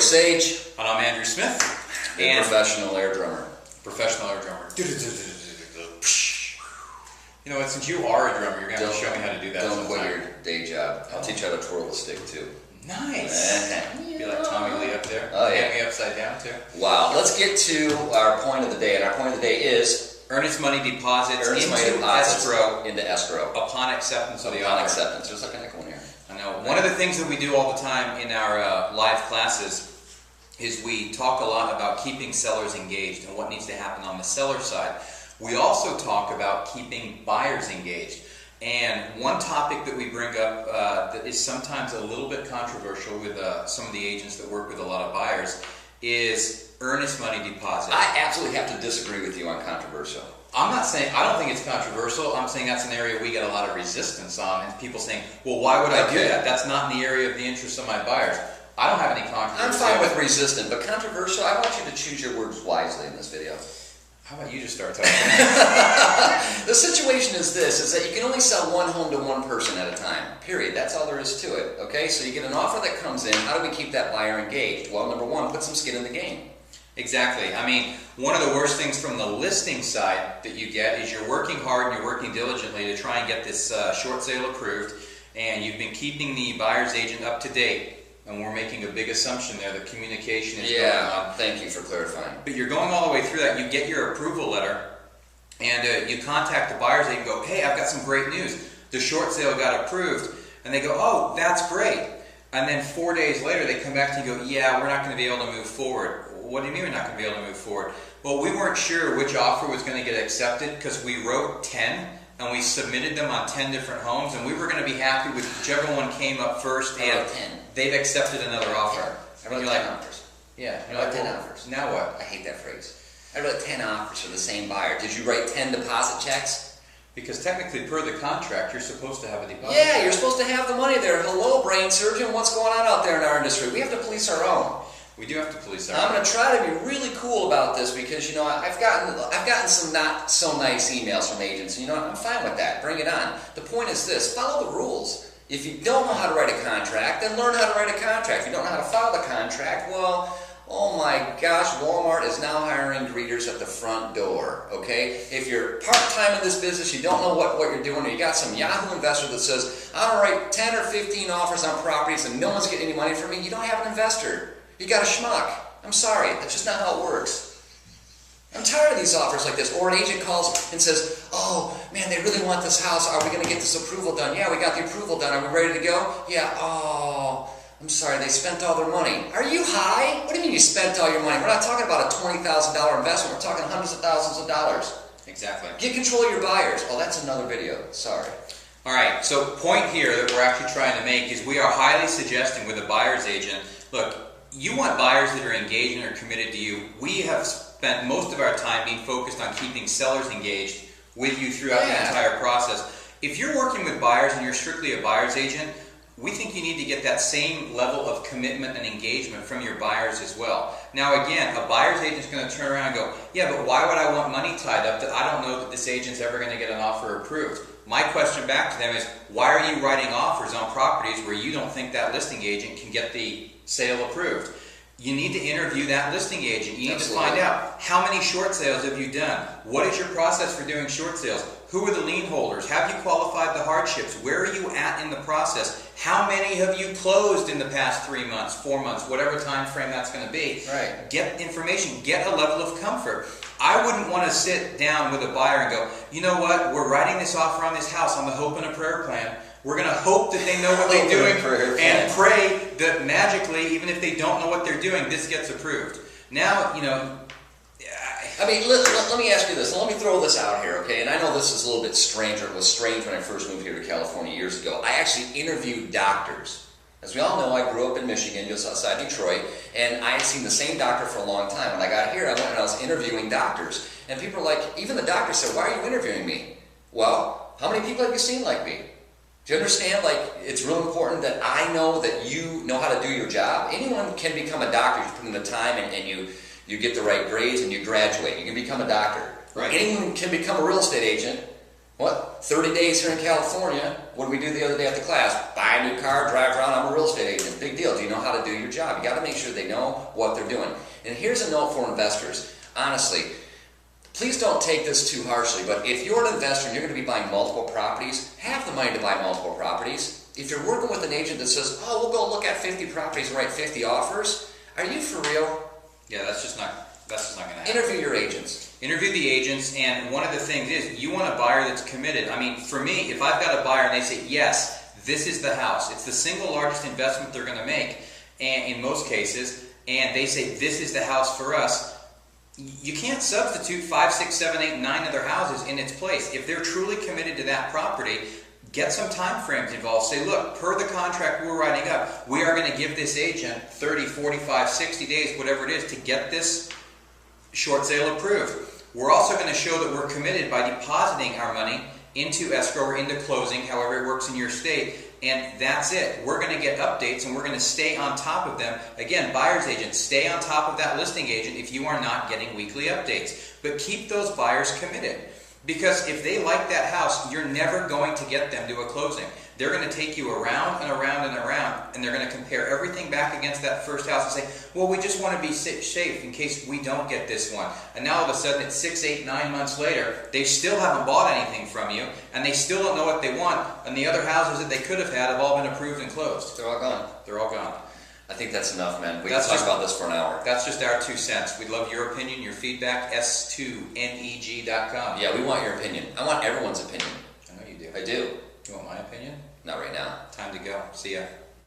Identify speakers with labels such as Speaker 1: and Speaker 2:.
Speaker 1: Sage.
Speaker 2: And I'm Andrew Smith.
Speaker 1: And professional air drummer.
Speaker 2: Professional air drummer. You know what, since you are a drummer, you're going to have to show me how to do that.
Speaker 1: Don't quit your day job. I'll teach you how to twirl a stick too.
Speaker 2: Nice. Be like Tommy Lee up there.
Speaker 1: Oh, yeah.
Speaker 2: Hand me upside down too.
Speaker 1: Wow. Let's get to our point of the day. And our point of the day is
Speaker 2: earnest money deposits into escrow upon acceptance of the offer.
Speaker 1: Upon acceptance. There's like an echo in here.
Speaker 2: I know. One of the things that we do all the time in our live classes is we talk a lot about keeping sellers engaged and what needs to happen on the seller side. We also talk about keeping buyers engaged. And one topic that we bring up that is sometimes a little bit controversial with some of the agents that work with a lot of buyers is earnest money deposit.
Speaker 1: I absolutely have to disagree with you on controversial.
Speaker 2: I'm not saying, I don't think it's controversial. I'm saying that's an area we get a lot of resistance on, and people saying, well, why would I do that? That's not in the area of the interest of my buyers. I don't have any controversy.
Speaker 1: I'm fine with resistant, but controversial, I want you to choose your words wisely in this video.
Speaker 2: How about you just start talking?
Speaker 1: The situation is this, is that you can only sell one home to one person at a time, period. That's all there is to it, okay? So you get an offer that comes in, how do we keep that buyer engaged? Well, number one, put some skin in the game.
Speaker 2: Exactly. I mean, one of the worst things from the listing side that you get is you're working hard and you're working diligently to try and get this short sale approved, and you've been keeping the buyer's agent up to date. And we're making a big assumption there that communication is going on.
Speaker 1: Thank you for clarifying.
Speaker 2: But you're going all the way through that. You get your approval letter, and you contact the buyers agent and go, hey, I've got some great news. The short sale got approved. And they go, oh, that's great. And then 4 days later, they come back to you and go, yeah, we're not going to be able to move forward. What do you mean we're not going to be able to move forward? Well, we weren't sure which offer was going to get accepted because we wrote 10. And we submitted them on 10 different homes, and we were going to be happy with whichever one came up first, and they've accepted another offer.
Speaker 1: I wrote 10 offers.
Speaker 2: Yeah.
Speaker 1: I wrote 10 offers.
Speaker 2: Now what?
Speaker 1: I hate that phrase. I wrote 10 offers for the same buyer. Did you write 10 deposit checks?
Speaker 2: Because technically, per the contract, you're supposed to have a deposit.
Speaker 1: Yeah, you're supposed to have the money there. Hello, brain surgeon. What's going on out there in our industry? We have to police our own.
Speaker 2: We do have to police our own.
Speaker 1: I'm going to try to be really cool about this because, you know, I've gotten some not so nice emails from agents. And, you know what? I'm fine with that. Bring it on. The point is this. Follow the rules. If you don't know how to write a contract, then learn how to write a contract. If you don't know how to file the contract, well, oh my gosh, Walmart is now hiring greeters at the front door, okay? If you're part-time in this business, you don't know what you're doing, or you got some Yahoo investor that says, I'm going to write 10 or 15 offers on properties and no one's getting any money from me, you don't have an investor. You got a schmuck. I'm sorry, that's just not how it works. I'm tired of these offers like this. Or an agent calls and says, oh, man, they really want this house. Are we going to get this approval done? Yeah, we got the approval done. Are we ready to go? Yeah, oh, I'm sorry, they spent all their money. Are you high? What do you mean you spent all your money? We're not talking about a $20,000 investment. We're talking hundreds of thousands of dollars.
Speaker 2: Exactly.
Speaker 1: Get control of your buyers. Oh, that's another video. Sorry.
Speaker 2: All right, so point here that we're actually trying to make is we are highly suggesting with a buyer's agent, look, you want buyers that are engaged and are committed to you. We have spent most of our time being focused on keeping sellers engaged with you throughout the entire process. If you're working with buyers and you're strictly a buyer's agent, we think you need to get that same level of commitment and engagement from your buyers as well. Now again, a buyer's agent is going to turn around and go, yeah, but why would I want money tied up that I don't know that this agent's ever going to get an offer approved? My question back to them is, why are you writing offers on properties where you don't think that listing agent can get the sale approved? You need to interview that listing agent. You need to find out, how many short sales have you done? What is your process for doing short sales? Who are the lien holders? Have you qualified the hardships? Where are you at in the process? How many have you closed in the past 3 months, 4 months, whatever time frame that's going to be?
Speaker 1: Right.
Speaker 2: Get information. Get a level of comfort. I wouldn't want to sit down with a buyer and go, you know what, we're writing this offer on this house on the hope and a prayer plan. We're going to hope that they know what they're doing and pray that magically, even if they don't know what they're doing, this gets approved. Now, you know...
Speaker 1: I mean, let me ask you this. Let me throw this out here, okay? And I know this is a little bit strange, or it was strange when I first moved here to California years ago. I actually interviewed doctors. As we all know, I grew up in Michigan, just outside Detroit, and I had seen the same doctor for a long time. When I got here, I went and I was interviewing doctors. And people were like, even the doctor said, why are you interviewing me? Well, how many people have you seen like me? Do you understand? Like, it's real important that I know that you know how to do your job. Anyone can become a doctor. You put in the time and you get the right grades and you graduate. You can become a doctor.
Speaker 2: Right.
Speaker 1: Anyone can become a real estate agent. What? 30 days here in California. What did we do the other day at the class? Buy a new car, drive around. I'm a real estate agent. Big deal. Do you know how to do your job? You got to make sure they know what they're doing. And here's a note for investors. Honestly, please don't take this too harshly, but if you're an investor and you're going to be buying multiple properties, have the money to buy multiple properties. If you're working with an agent that says, oh, we'll go look at 50 properties and write 50 offers, are you for real?
Speaker 2: Yeah, that's just not going to happen.
Speaker 1: Interview your agents.
Speaker 2: Interview the agents, and one of the things is you want a buyer that's committed. I mean, for me, if I've got a buyer and they say, yes, this is the house, it's the single largest investment they're going to make, and in most cases, and they say, this is the house for us, you can't substitute 5, 6, 7, 8, 9 other houses in its place. If they're truly committed to that property, get some time frames involved. Say, look, per the contract we're writing up, we are going to give this agent 30, 45, 60 days, whatever it is, to get this short sale approved. We're also going to show that we're committed by depositing our money into escrow or into closing, however it works in your state, and that's it. We're going to get updates and we're going to stay on top of them. Again, buyer's agents, stay on top of that listing agent if you are not getting weekly updates. But keep those buyers committed. Because if they like that house, you're never going to get them to a closing. They're going to take you around and around and around, and they're going to compare everything back against that first house and say, well, we just want to be safe in case we don't get this one. And now all of a sudden, it's 6, 8, 9 months later, they still haven't bought anything from you, and they still don't know what they want, and the other houses that they could have had have all been approved and closed.
Speaker 1: They're all gone.
Speaker 2: They're all gone.
Speaker 1: I think that's enough, man. We can talk about this for an hour.
Speaker 2: That's just our 2 cents. We'd love your opinion, your feedback, s2neg.com.
Speaker 1: Yeah, we want your opinion. I want everyone's opinion.
Speaker 2: I know you do.
Speaker 1: I do.
Speaker 2: You want my opinion?
Speaker 1: Not right now.
Speaker 2: Time to go. See ya.